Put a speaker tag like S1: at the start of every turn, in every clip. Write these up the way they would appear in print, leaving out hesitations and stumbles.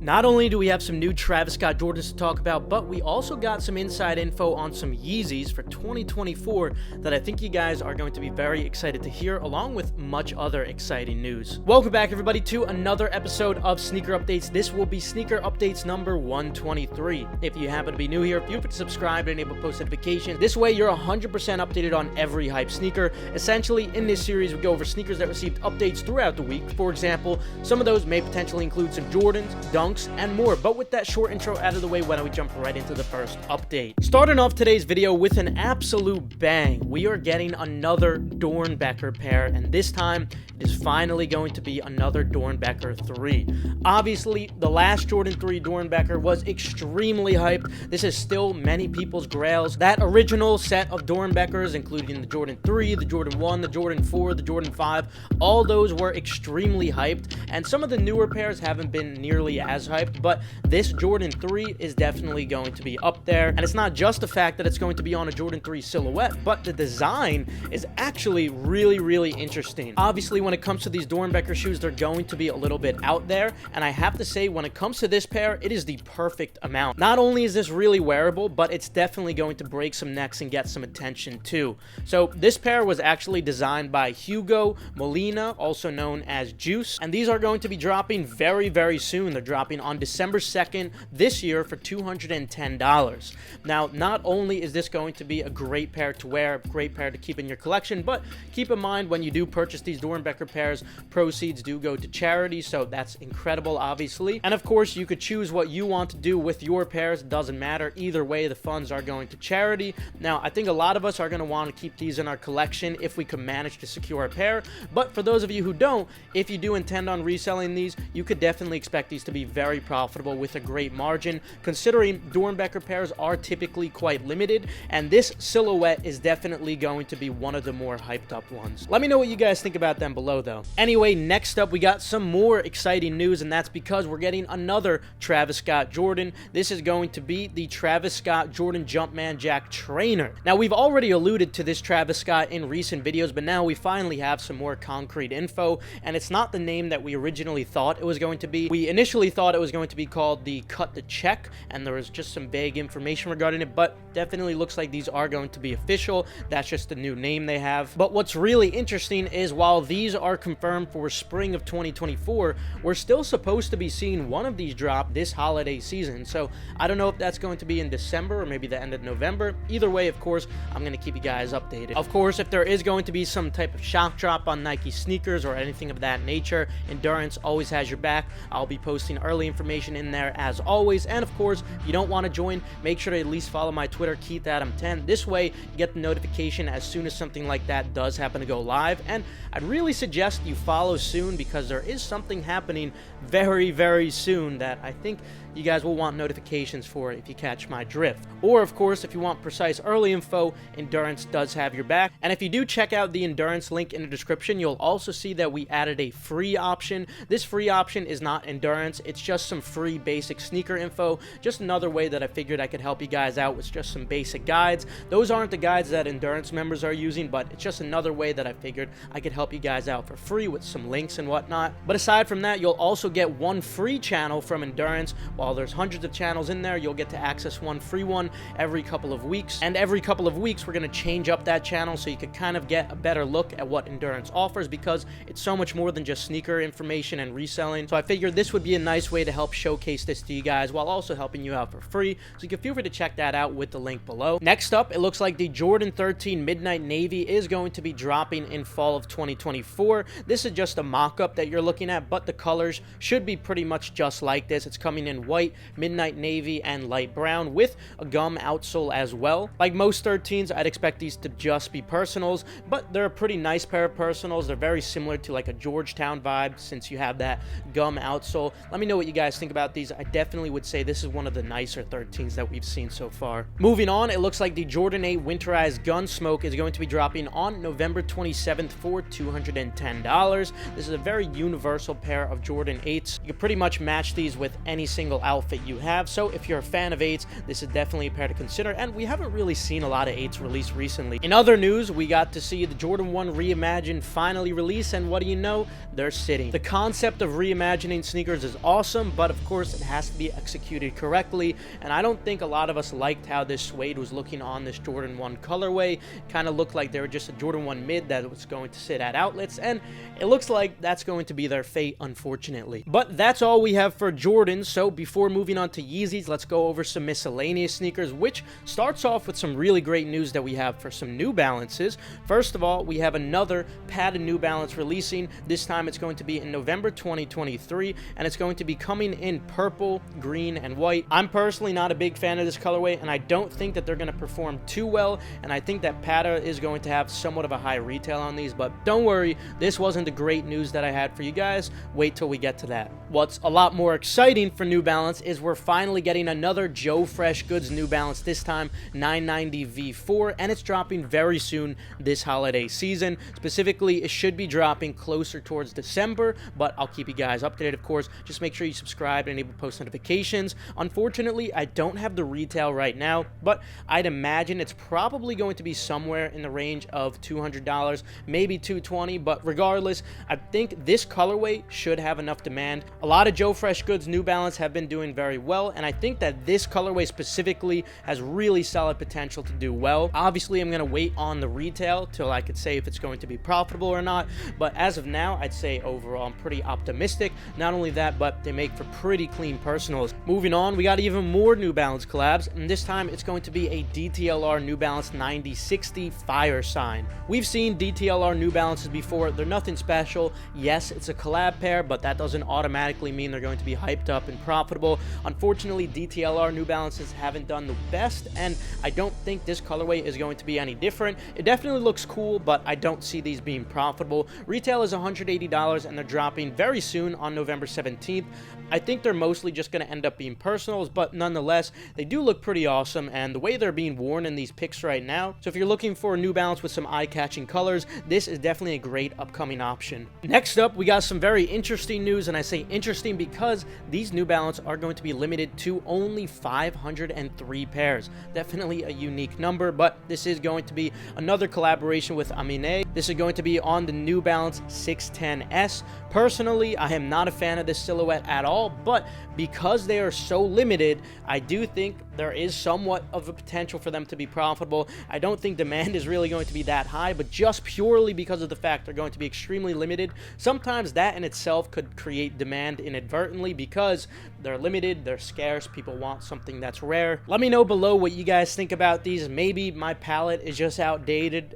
S1: Not only do we have some new Travis Scott Jordans to talk about, but we also got some inside info on some Yeezys for 2024 that I think you guys are going to be very excited to hear, along with much other exciting news. Welcome back, everybody, to another episode of Sneaker Updates. This will be Sneaker Updates number 123. If you happen to be new here, feel free to subscribe and enable post notifications. This way, you're 100% updated on every hype sneaker. Essentially, in this series, we go over sneakers that received updates throughout the week. For example, some of those may potentially include some Jordans, Dunks, and more. But with that short intro out of the way, why don't we jump right into the first update. Starting off today's video with an absolute bang, we are getting another Doernbecher pair, and this time it is finally going to be another Doernbecher 3. Obviously, the last Jordan 3 Doernbecher was extremely hyped. This is still many people's grails. That original set of Doernbechers, including the Jordan 3, the Jordan 1, the Jordan 4, the Jordan 5, all those were extremely hyped, and some of the newer pairs haven't been nearly as hyped, but this Jordan 3 is definitely going to be up there. And it's not just the fact that it's going to be on a Jordan 3 silhouette, but the design is actually really interesting. Obviously, when it comes to these Doernbecher shoes, they're going to be a little bit out there, and I have to say, when it comes to this pair, it is the perfect amount. Not only is this really wearable, but it's definitely going to break some necks and get some attention too. So this pair was actually designed by Hugo Molina, also known as Juice, and these are going to be dropping very soon. They're dropping on December 2nd this year for $210. Now, not only is this going to be a great pair to wear, a great pair to keep in your collection, but keep in mind when you do purchase these Doernbecher pairs, proceeds do go to charity, so that's incredible, obviously. And of course, you could choose what you want to do with your pairs. It doesn't matter. Either way, the funds are going to charity. Now, I think a lot of us are going to want to keep these in our collection if we can manage to secure a pair, but for those of you who don't, if you do intend on reselling these, you could definitely expect these to be very profitable with a great margin, considering Doernbecher pairs are typically quite limited, and this silhouette is definitely going to be one of the more hyped up ones. Let me know what you guys think about them below, though. Anyway, next up, we got some more exciting news, and that's because we're getting another Travis Scott Jordan. This is going to be the Travis Scott Jordan Jumpman Jack Trainer. Now, we've already alluded to this Travis Scott in recent videos, but now we finally have some more concrete info, and it's not the name that we originally thought it was going to be. We initially thought it was going to be called the Cut the Check, and there was just some vague information regarding it, but definitely looks like these are going to be official. That's just the new name they have. But what's really interesting is while these are confirmed for spring of 2024, we're still supposed to be seeing one of these drop this holiday season. So I don't know if that's going to be in December or maybe the end of November. Either way, of course, I'm going to keep you guys updated. Of course, if there is going to be some type of shock drop on Nike sneakers or anything of that nature, Endurance always has your back. I'll be posting early information in there as always. And of course, if you don't want to join, make sure to at least follow my Twitter, KeithAdam10. This way you get the notification as soon as something like that does happen to go live. And I'd really suggest you follow soon, because there is something happening very soon that I think you guys will want notifications for if you catch my drift. Or of course, if you want precise early info, Endurance does have your back. And if you do check out the Endurance link in the description, you'll also see that we added a free option. This free option is not Endurance, it's just some free basic sneaker info. Just another way that I figured I could help you guys out with just some basic guides. Those aren't the guides that Endurance members are using, but it's just another way that I figured I could help you guys out for free with some links and whatnot. But aside from that, you'll also get one free channel from Endurance. While there's hundreds of channels in there, you'll get to access one free one every couple of weeks. And every couple of weeks, we're going to change up that channel so you could kind of get a better look at what Endurance offers, because it's so much more than just sneaker information and reselling. So I figured this would be a nice way to help showcase this to you guys while also helping you out for free. So you can feel free to check that out with the link below. Next up, it looks like the Jordan 13 Midnight Navy is going to be dropping in fall of 2024. This is just a mock-up that you're looking at, but the colors should be pretty much just like this. It's coming in white, midnight navy, and light brown with a gum outsole as well. Like most 13s, I'd expect these to just be personals, but they're a pretty nice pair of personals. They're very similar to like a Georgetown vibe since you have that gum outsole. Let me know what you guys think about these. I definitely would say this is one of the nicer 13s that we've seen so far. Moving on, it looks like the Jordan 8 Winterized Gunsmoke is going to be dropping on November 27th for $210. This is a very universal pair of Jordan 8s. You can pretty much match these with any single little outfit you have. So if you're a fan of 8s, this is definitely a pair to consider, and we haven't really seen a lot of 8s released recently. In other news, we got to see the Jordan 1 Reimagined finally release, and what do you know? They're sitting. The concept of reimagining sneakers is awesome, but of course it has to be executed correctly, and I don't think a lot of us liked how this suede was looking on this Jordan 1 colorway. Kind of looked like they were just a Jordan 1 mid that was going to sit at outlets, and it looks like that's going to be their fate, unfortunately. But that's all we have for Jordan, so before moving on to Yeezys, let's go over some miscellaneous sneakers, which starts off with some really great news that we have for some New Balances. First of all, we have another padded New Balance releasing. This time it's going to be in November 2023, and it's going to be coming in purple, green, and white. I'm personally not a big fan of this colorway, and I don't think that they're going to perform too well, and I think that Pata is going to have somewhat of a high retail on these, but don't worry, this wasn't the great news that I had for you guys. Wait till we get to that. What's a lot more exciting for New Balance is we're finally getting another Joe Fresh Goods New Balance, this time 990 V4, and it's dropping very soon this holiday season. Specifically, it should be dropping closer towards December, but I'll keep you guys updated, of course. Just make sure you subscribe and enable post notifications. Unfortunately, I don't have the retail right now, but I'd imagine it's probably going to be somewhere in the range of $200, maybe $220, but regardless, I think this colorway should have enough demand. A lot of Joe Fresh Goods New Balance have been doing very well, and I think that this colorway specifically has really solid potential to do well. Obviously, I'm going to wait on the retail till I could say if it's going to be profitable or not, but as of now, I'd say overall I'm pretty optimistic. Not only that, but they make for pretty clean personals. Moving on, we got even more New Balance collabs, and this time it's going to be a DTLR New Balance 9060 Fire Sign. We've seen DTLR New Balances before. They're nothing special. Yes, it's a collab pair, but that doesn't automatically mean they're going to be hyped up and profitable. Unfortunately, DTLR New Balances haven't done the best, and I don't think this colorway is going to be any different. It definitely looks cool, but I don't see these being profitable. Retail is $180, and they're dropping very soon on November 17th. I think they're mostly just going to end up being personals, but nonetheless, they do look pretty awesome, and the way they're being worn in these pics right now. So if you're looking for a New Balance with some eye-catching colors, this is definitely a great upcoming option. Next up, we got some very interesting news, and I say interesting because these New Balance are going to be limited to only 503 pairs. Definitely a unique number, but this is going to be another collaboration with Amine. This is going to be on the New Balance 610S. Personally, I am not a fan of this silhouette at all, but because they are so limited, I do think there is somewhat of a potential for them to be profitable. I don't think demand is really going to be that high, but just purely because of the fact they're going to be extremely limited, sometimes that in itself could create demand inadvertently because they're limited, they're scarce, people want something that's rare. Let me know below what you guys think about these. Maybe my palette is just outdated.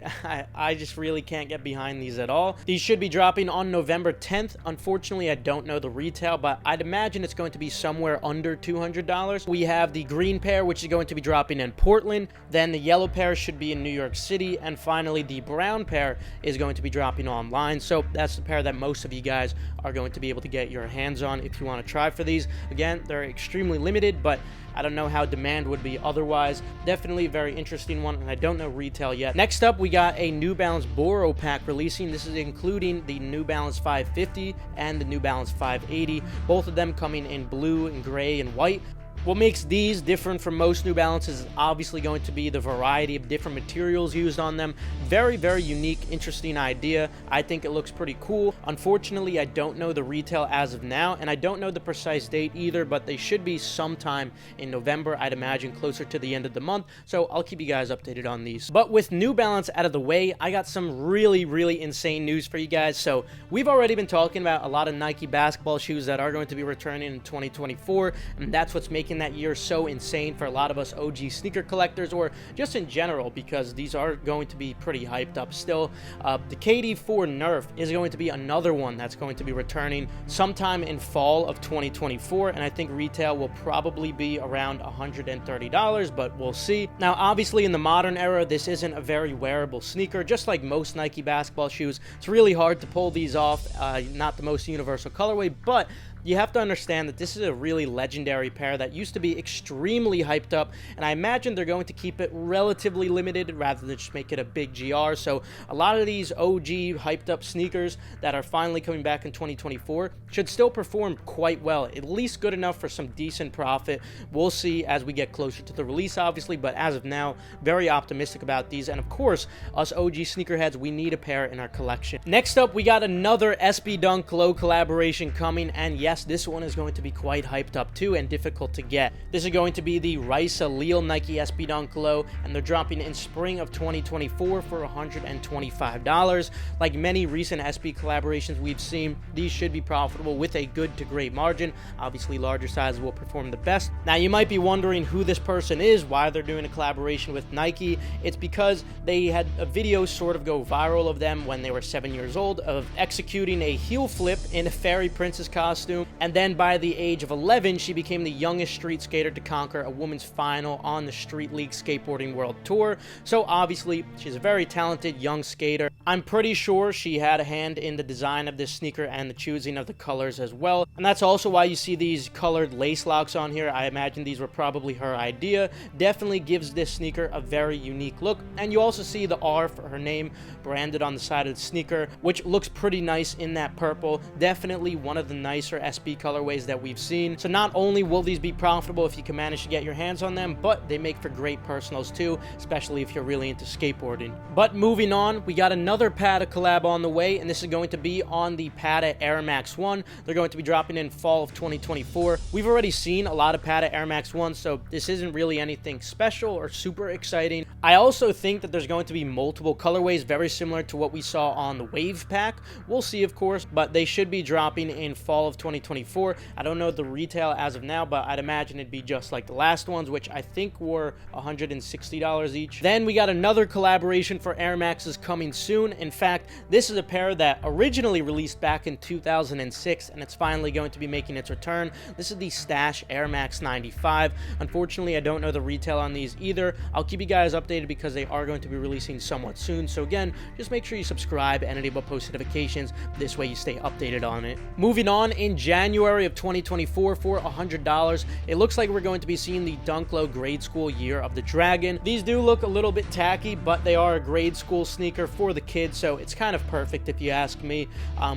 S1: I just really can't get behind these at all. These should be dropping on November 10th. Unfortunately, I don't know the retail, but I'd imagine it's going to be somewhere under $200. We have the green pair, which is going to be dropping in Portland. Then the yellow pair should be in New York City. And finally, the brown pair is going to be dropping online. So that's the pair that most of you guys are going to be able to get your hands on if you want to try for these. Again, they're extremely limited, but I don't know how demand would be otherwise. Definitely a very interesting one, and I don't know retail yet. Next up, we got a New Balance Boro pack releasing. This is including the New Balance 550 and the New Balance 580. Both of them coming in blue and gray and white. What makes these different from most New Balances is obviously going to be the variety of different materials used on them. Very, very unique, interesting idea. I think it looks pretty cool. Unfortunately, I don't know the retail as of now, and I don't know the precise date either, but they should be sometime in November, I'd imagine closer to the end of the month, so I'll keep you guys updated on these. But with New Balance out of the way, I got some really, really insane news for you guys. So we've already been talking about a lot of Nike basketball shoes that are going to be returning in 2024, and that's what's making that year so insane for a lot of us OG sneaker collectors, or just in general, because these are going to be pretty hyped up still. The KD4 Nerf is going to be another one that's going to be returning sometime in fall of 2024, and I think retail will probably be around $130, but we'll see. Now, obviously, in the modern era, this isn't a very wearable sneaker, just like most Nike basketball shoes. It's really hard to pull these off, not the most universal colorway, but You have to understand that this is a really legendary pair that used to be extremely hyped up, and I imagine they're going to keep it relatively limited rather than just make it a big GR. So a lot of these OG hyped up sneakers that are finally coming back in 2024 should still perform quite well, at least good enough for some decent profit. We'll see as we get closer to the release, obviously, but as of now, very optimistic about these. And of course, us OG sneakerheads, we need a pair in our collection. Next up, we got another SB Dunk Low collaboration coming, and yes, this one is going to be quite hyped up too and difficult to get. This is going to be the Rice Allele Nike SB Dunk Low, and they're dropping in spring of 2024 for $125. Like many recent SB collaborations we've seen, these should be profitable with a good to great margin. Obviously, larger sizes will perform the best. Now, you might be wondering who this person is, why they're doing a collaboration with Nike. It's because they had a video sort of go viral of them when they were 7 years old of executing a heel flip in a fairy princess costume, and then by the age of 11, she became the youngest street skater to conquer a women's final on the Street League Skateboarding World Tour. So obviously, she's a very talented young skater. I'm pretty sure she had a hand in the design of this sneaker and the choosing of the colors as well, and that's also why you see these colored lace locks on here. I imagine these were probably her idea. Definitely gives this sneaker a very unique look, and you also see the R for her name branded on the side of the sneaker, which looks pretty nice in that purple. Definitely one of the nicer SB colorways that we've seen. So not only will these be profitable if you can manage to get your hands on them, but they make for great personals too, especially if you're really into skateboarding. But moving on, we got another Pata collab on the way, and this is going to be on the Pata Air Max 1. They're going to be dropping in fall of 2024. We've already seen a lot of Pata Air Max 1, so this isn't really anything special or super exciting. I also think that there's going to be multiple colorways very similar to what we saw on the Wave Pack. We'll see, of course, but they should be dropping in fall of 2024. I don't know the retail as of now, but I'd imagine it'd be just like the last ones, which I think were $160 each. Then we got another collaboration for Air Maxes coming soon. In fact, this is a pair that originally released back in 2006, and it's finally going to be making its return. This is the Stash Air Max 95. Unfortunately, I don't know the retail on these either. I'll keep you guys updated because they are going to be releasing somewhat soon. So again, just make sure you subscribe and enable post notifications. This way you stay updated on it. Moving on, in January of 2024 for $100, it looks like we're going to be seeing the Dunk Low Grade School Year of the Dragon. These do look a little bit tacky, but they are a grade school sneaker for the kids, so it's kind of perfect if you ask me.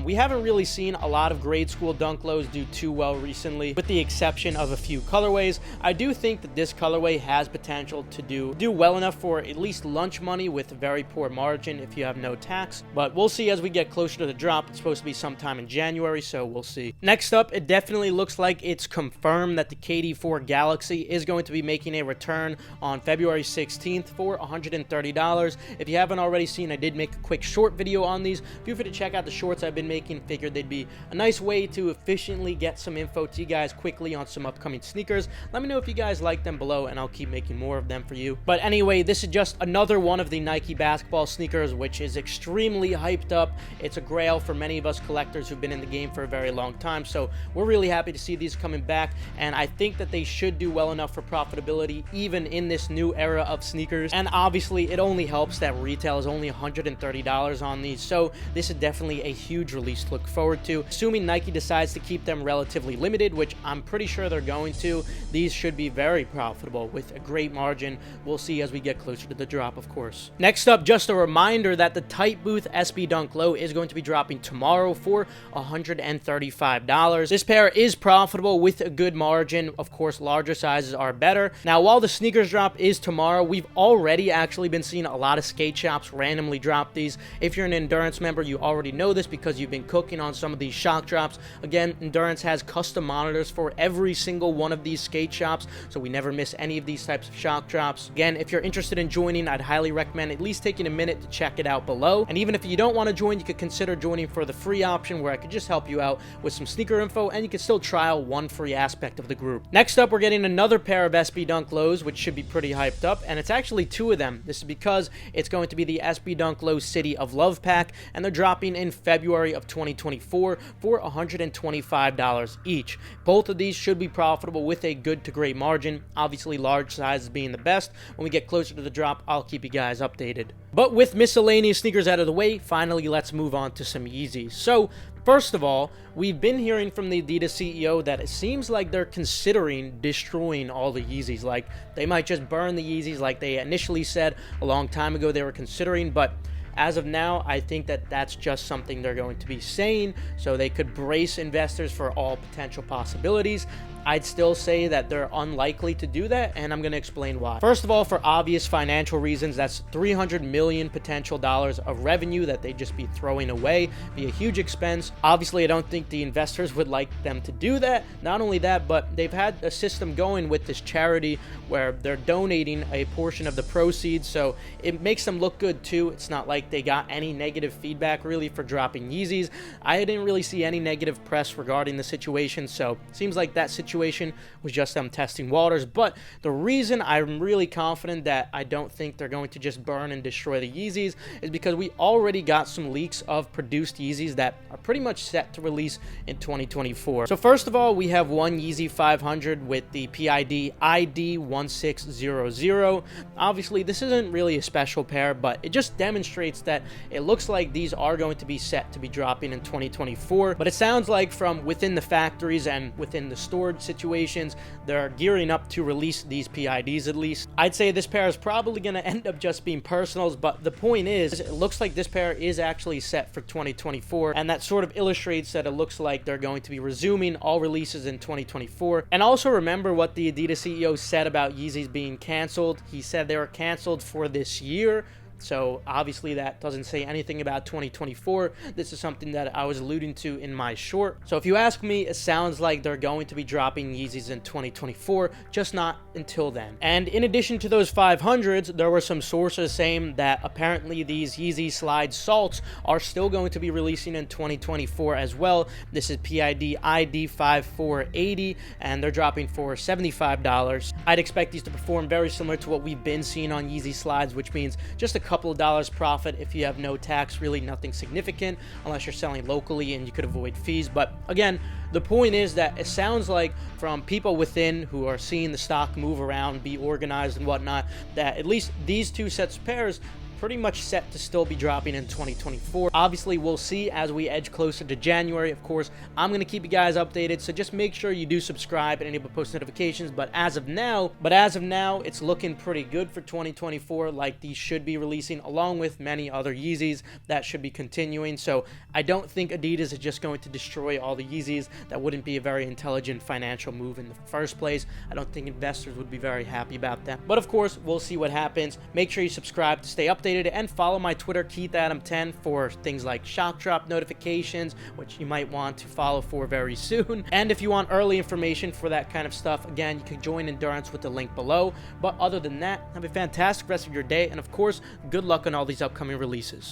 S1: We haven't really seen a lot of grade school Dunk Lows do too well recently, with the exception of a few colorways. I do think that this colorway has potential to do well enough for at least lunch money with a very poor margin if you have no tax, but we'll see as we get closer to the drop. It's supposed to be sometime in January, so we'll see. Next up, it definitely looks like it's confirmed that the KD4 Galaxy is going to be making a return on February 16th for $130. If you haven't already seen, I did make a quick short video on these. Feel free to check out the shorts I've been making. Figured they'd be a nice way to efficiently get some info to you guys quickly on some upcoming sneakers. Let me know if you guys like them below, and I'll keep making more of them for you. But anyway, this is just another one of the Nike basketball sneakers, which is extremely hyped up. It's a grail for many of us collectors who've been in the game for a very long time, so we're really happy to see these coming back, and I think that they should do well enough for profitability even in this new era of sneakers. And obviously it only helps that retail is only $130 on these, so this is definitely a huge release to look forward to. Assuming Nike decides to keep them relatively limited, which I'm pretty sure they're going to, these should be very profitable with a great margin. We'll see as we get closer to the drop, of course. Next up, just a reminder that the Tight Booth SB Dunk Low is going to be dropping tomorrow for $135. This pair is profitable with a good margin. Of course, larger sizes are better. Now, while the sneakers drop is tomorrow, we've already actually been seeing a lot of skate shops randomly drop these. If you're an Endurance member, you already know this because you've been cooking on some of these shock drops. Again, Endurance has custom monitors for every single one of these skate shops, so we never miss any of these types of shock drops. Again, if you're interested in joining, I'd highly recommend at least taking a minute to check it out below. And even if you don't want to join, you could consider joining for the free option, where I could just help you out with some sneaker info, and you can still trial one free aspect of the group. Next up, we're getting another pair of SB Dunk Lows, which should be pretty hyped up, and it's actually two of them. This is because it's going to be the SB Dunk Low City of Love pack, and they're dropping in February of 2024 for $125 each. Both of these should be profitable with a good to great margin. Obviously, large sizes being the best. When we get closer to the drop, I'll keep you guys updated. But with miscellaneous sneakers out of the way, finally let's move on to some Yeezys. So First of all, we've been hearing from the Adidas CEO that it seems like they're considering destroying all the Yeezys. Like, they might just burn the Yeezys like they initially said a long time ago they were considering, but as of now, I think that that's just something they're going to be saying, so they could brace investors for all potential possibilities. I'd still say that they're unlikely to do that, and I'm going to explain why. First of all, for obvious financial reasons, that's $300 million potential dollars of revenue that they'd just be throwing away, be a huge expense. Obviously, I don't think the investors would like them to do that. Not only that, but they've had a system going with this charity where they're donating a portion of the proceeds, so it makes them look good too. It's not like they got any negative feedback really for dropping Yeezys. I didn't really see any negative press regarding the situation, so it seems like that situation was just them testing waters. But the reason I'm really confident that I don't think they're going to just burn and destroy the Yeezys is because we already got some leaks of produced Yeezys that are pretty much set to release in 2024. So first of all, we have one Yeezy 500 with the PID ID 1600. Obviously, this isn't really a special pair, but it just demonstrates that it looks like these are going to be set to be dropping in 2024. But it sounds like from within the factories and within the storage situations, they're gearing up to release these PIDs at least. I'd say this pair is probably going to end up just being personals, but the point is, it looks like this pair is actually set for 2024, and that sort of illustrates that it looks like they're going to be resuming all releases in 2024. And also remember what the Adidas CEO said about Yeezys being canceled. He said they were canceled for this year. So obviously that doesn't say anything about 2024. This is something that I was alluding to in my short. So if you ask me, it sounds like they're going to be dropping Yeezys in 2024, just not until then. And in addition to those 500s, there were some sources saying that apparently these Yeezy Slide Salts are still going to be releasing in 2024 as well. This is PID ID 5480, and they're dropping for $75. I'd expect these to perform very similar to what we've been seeing on Yeezy Slides, which means just a couple of dollars profit if you have no tax, really nothing significant unless you're selling locally and you could avoid fees. But again, the point is that it sounds like from people within who are seeing the stock move around, be organized and whatnot, that at least these two sets of pairs pretty much set to still be dropping in 2024. Obviously, we'll see as we edge closer to January. Of course, I'm going to keep you guys updated, so just make sure you do subscribe and enable post notifications. But as of now, it's looking pretty good for 2024. Like, these should be releasing along with many other Yeezys that should be continuing. So I don't think Adidas is just going to destroy all the Yeezys. That wouldn't be a very intelligent financial move in the first place. I don't think investors would be very happy about that. But of course, we'll see what happens. Make sure you subscribe to stay updated, and follow my Twitter, KeithAdam10, for things like shock drop notifications, which you might want to follow for very soon. And if you want early information for that kind of stuff, again, you can join Endurance with the link below. But other than that, have a fantastic rest of your day, and of course, good luck on all these upcoming releases.